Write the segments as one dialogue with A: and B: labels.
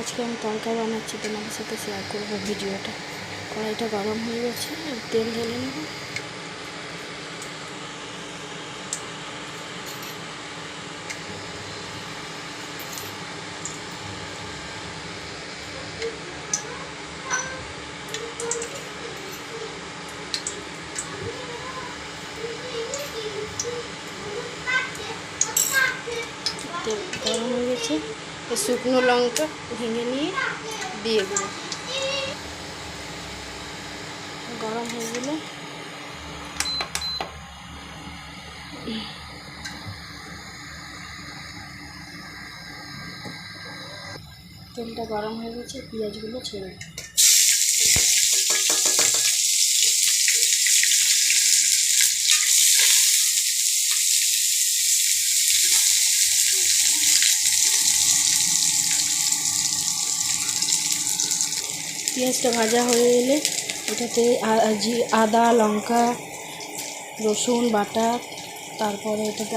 A: আজকে আমি তরকারি বানাচ্ছি, তোমাদের সাথে শেয়ার করবো ভিডিওটা। কড়াইটা গরম হয়ে গেছে, তেল ঢেলে নেব। তেল গরম হয়ে গেছে, শুকনো লঙ্কা ভেঙে নিয়ে দিয়ে দেবো। গরম হয়ে গেলে তেলটা গরম হয়ে গেছে, পেঁয়াজগুলো ছেড়ে দেবো। পেঁয়াজটা ভাজা হয়ে এলে এটাতে আদা, লঙ্কা, রসুন বাটা, তারপরে এটাতে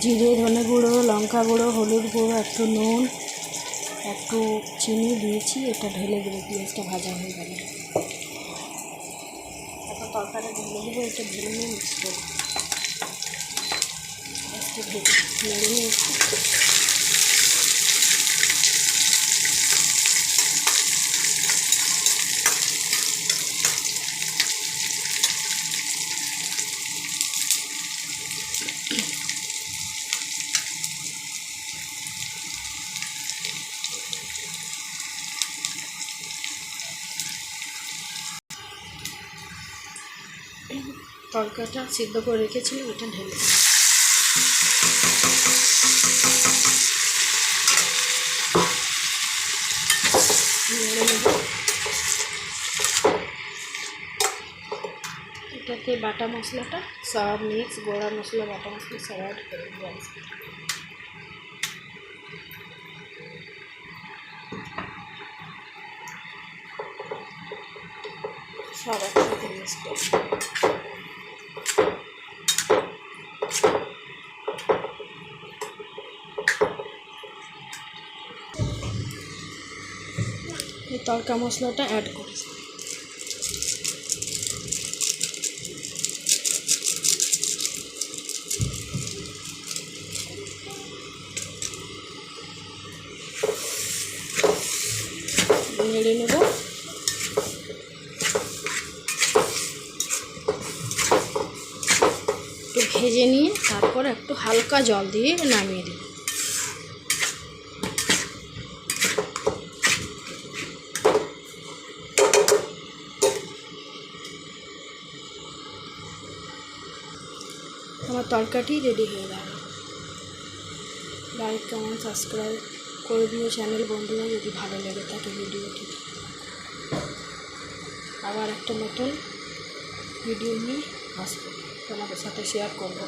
A: জিরে, ধনে গুঁড়ো, লঙ্কা গুঁড়ো, হলুদ গুঁড়ো, একটু নুন, একটু চিনি দিয়েছি। এটা ঢেলে দেবো। পেঁয়াজটা ভাজা হয়ে গেলে এখন তরকারি ঢেলে দেবো। এটা ঢেলে নিয়ে মিক্স করবো। একটু ঢেলে নিয়ে তরকারিটা সিদ্ধ করে রেখেছিলাম, এটা ঢেলে এটাতে বাটা মশলাটা সব মিক্স, গোড়া মশলা, বাটা মশলা সব অ্যাড করে দেবো। সব একসাথে মিক্স করব। এই তরকা মশলাটা অ্যাড করি। নেড়ে নেব। একটু ভেজে নিয়ে তারপর একটু হালকা জল দিয়ে নামিয়ে দিই। আমার তরকারি রেডি হয়ে গেল। লাইক, কমেন্ট, সাবস্ক্রাইব করে দিও চ্যানেল বন্ধুরা যদি ভালো লেগে থাকে ভিডিওটি। আবার একটা নতুন ভিডিও নিয়ে আসবো, তোমাদের সাথে শেয়ার করবো।